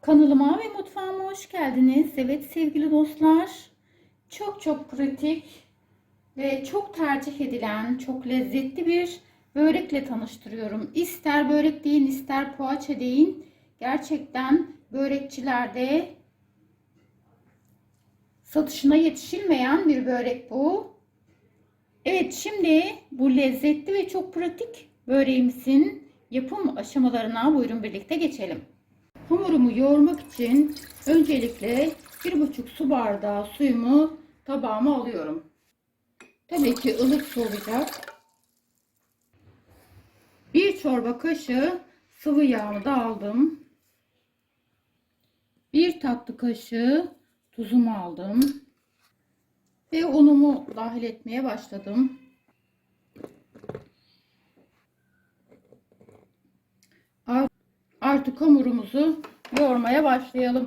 Kanalıma ve mutfağıma hoş geldiniz. Evet sevgili dostlar, çok pratik ve çok tercih edilen, çok lezzetli bir börekle tanıştırıyorum. İster börek deyin, ister poğaça deyin. Gerçekten börekçilerde satışına yetişilmeyen bir börek bu. Evet, şimdi bu lezzetli ve çok pratik böreğimizin yapım aşamalarına buyurun birlikte geçelim. Hamurumu yoğurmak için öncelikle 1,5 su bardağı suyumu tabağıma alıyorum. Tabii ki ılık su olacak. 1 çorba kaşığı sıvı yağımı da aldım. 1 tatlı kaşığı tuzumu aldım. Ve unumu dahil etmeye başladım. Artık hamurumuzu yoğurmaya başlayalım.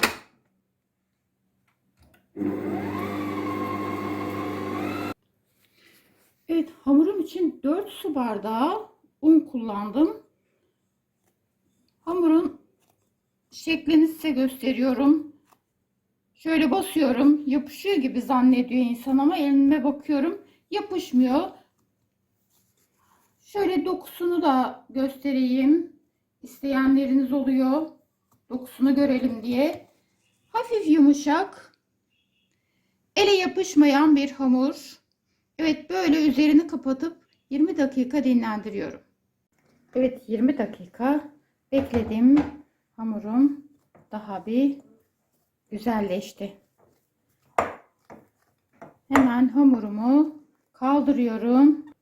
Evet, hamurum için 4 su bardağı un kullandım. Hamurun şeklini size gösteriyorum. Şöyle basıyorum. Yapışıyor gibi zannediyor insan ama elime bakıyorum. Yapışmıyor. Şöyle dokusunu da göstereyim. İsteyenleriniz oluyor. Dokusunu görelim diye. Hafif yumuşak. Ele yapışmayan bir hamur. Evet, böyle üzerini kapatıp 20 dakika dinlendiriyorum. Evet, 20 dakika bekledim. Hamurum daha bir güzelleşti. Hemen hamurumu kaldırıyorum.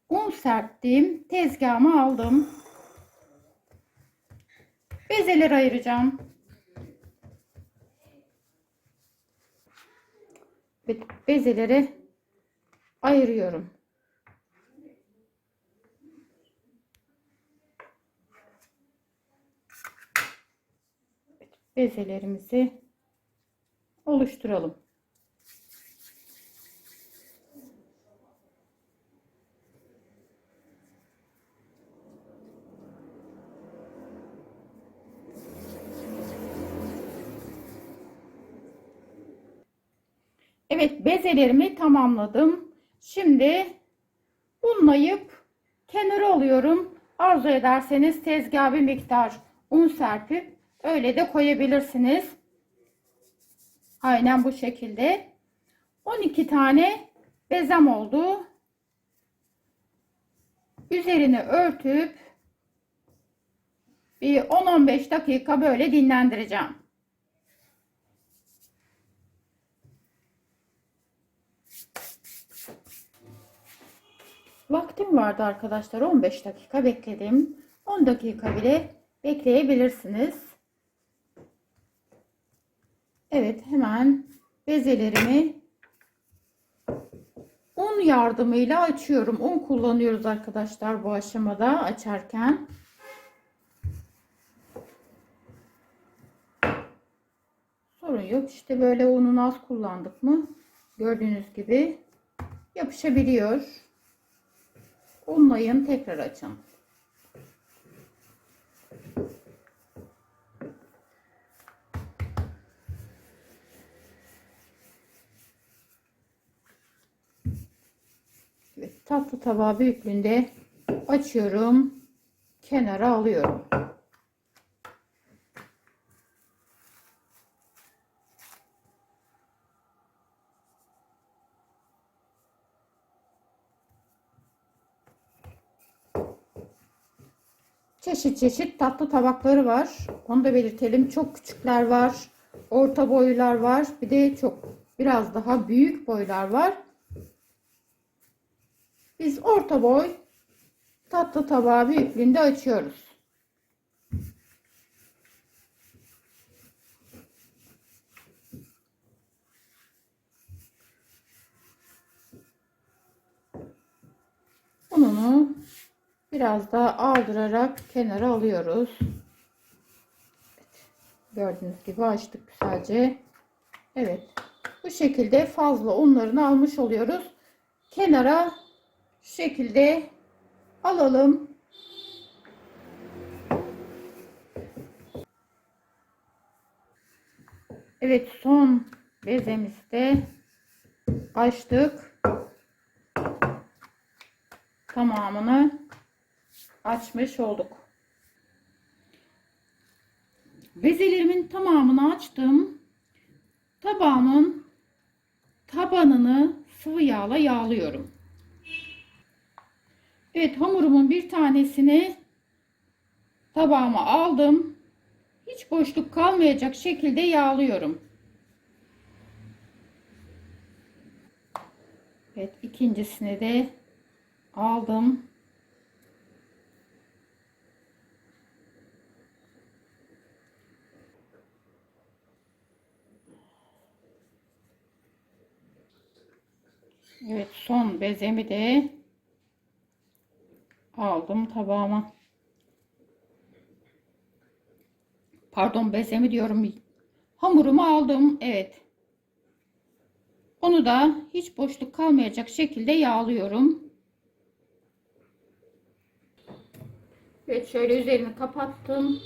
Un serptim. Tezgahıma aldım. Bezeleri ayıracağım. Evet, bezeleri ayırıyorum. Bezelerimizi oluşturalım. Evet, bezelerimi tamamladım. Şimdi unlayıp kenara alıyorum. Arzu ederseniz tezgaha bir miktar un serpip öyle de koyabilirsiniz. Aynen bu şekilde. 12 tane bezem oldu. Üzerini örtüp bir 10-15 dakika böyle dinlendireceğim. Vaktim vardı arkadaşlar. 15 dakika bekledim. 10 dakika bile bekleyebilirsiniz. Evet, hemen bezelerimi un yardımıyla açıyorum. Un kullanıyoruz arkadaşlar bu aşamada açarken. Sorun yok. İşte böyle ununu az kullandık mı gördüğünüz gibi yapışabiliyor. Unlayın, tekrar açın. Evet, tatlı tabağı büyüklüğünde açıyorum. Kenara alıyorum. Çeşit tatlı tabakları var. Onu da belirtelim. Çok küçükler var. Orta boylar var. Bir de biraz daha büyük boylar var. Biz orta boy tatlı tabağı büyüklüğünde açıyoruz. Ununu biraz daha aldırarak kenara alıyoruz. Evet, gördüğünüz gibi açtık güzelce. Evet, bu şekilde fazla unlarını almış oluyoruz. Kenara şu şekilde alalım. Evet, son bezemizde açtık. Tamamını açmış olduk. Bezelerimin tamamını açtım. Tabağımın tabanını sıvı yağla yağlıyorum. Evet, hamurumun bir tanesini tabağıma aldım. Hiç boşluk kalmayacak şekilde yağlıyorum. Evet, ikincisini de aldım. Evet, son bezemi de aldım tabağıma. Pardon, bezemi diyorum. Hamurumu aldım. Evet. Onu da hiç boşluk kalmayacak şekilde yağlıyorum. Evet, şöyle üzerini kapattım.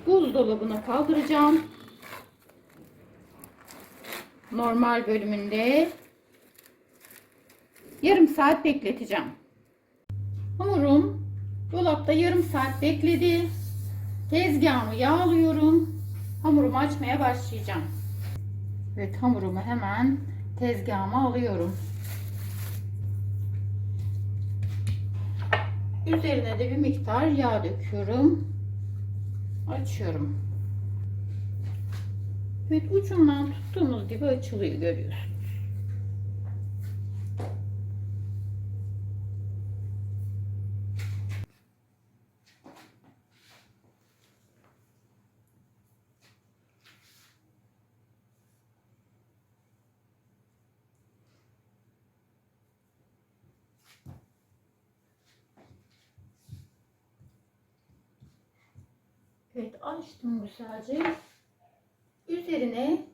Buzdolabına kaldıracağım. Normal bölümünde yarım saat bekleteceğim. Hamurum dolapta yarım saat bekledi. Tezgahımı yağlıyorum. Hamurumu açmaya başlayacağım. Evet, hamurumu hemen tezgahıma alıyorum. Üzerine de bir miktar yağ döküyorum. Açıyorum. Evet, ucundan tuttuğumuz gibi açılıyor, görüyorsunuz. Evet, açtım güzelce. Üzerine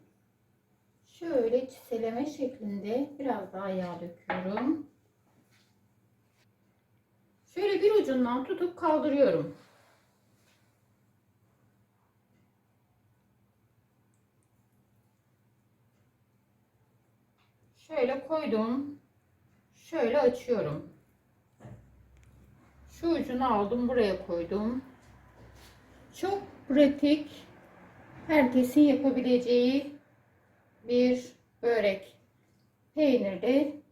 şöyle çiseleme şeklinde biraz daha yağ döküyorum. Şöyle bir ucundan tutup kaldırıyorum. Şöyle koydum. Şöyle açıyorum. Şu ucunu aldım, buraya koydum. Çok pratik, herkesin yapabileceği bir börek. Peynirli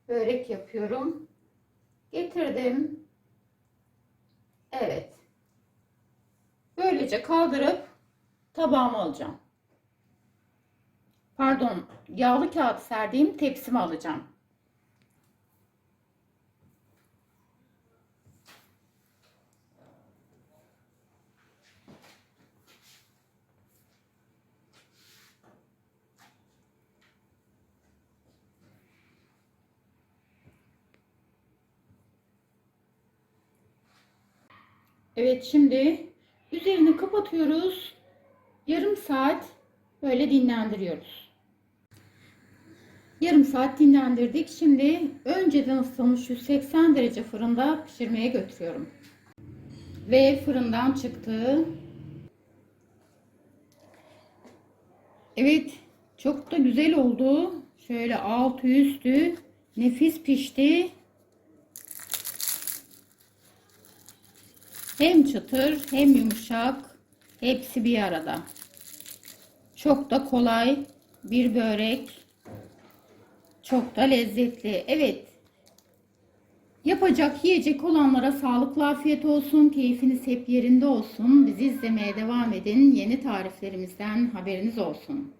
börek yapıyorum. Getirdim. Evet. Böylece kaldırıp tabağıma alacağım. Pardon, yağlı kağıt serdiğim tepsimi alacağım. Evet, şimdi üzerini kapatıyoruz. Yarım saat böyle dinlendiriyoruz. Yarım saat dinlendirdik. Şimdi önceden ısıtılmış 180 derece fırında pişirmeye götürüyorum. Ve fırından çıktı. Evet, çok da güzel oldu. Şöyle altı üstü nefis pişti. Hem çıtır hem yumuşak, hepsi bir arada. Çok da kolay bir börek. Çok da lezzetli. Evet. Yapacak, yiyecek olanlara sağlıklı, afiyet olsun. Keyfiniz hep yerinde olsun. Bizi izlemeye devam edin. Yeni tariflerimizden haberiniz olsun.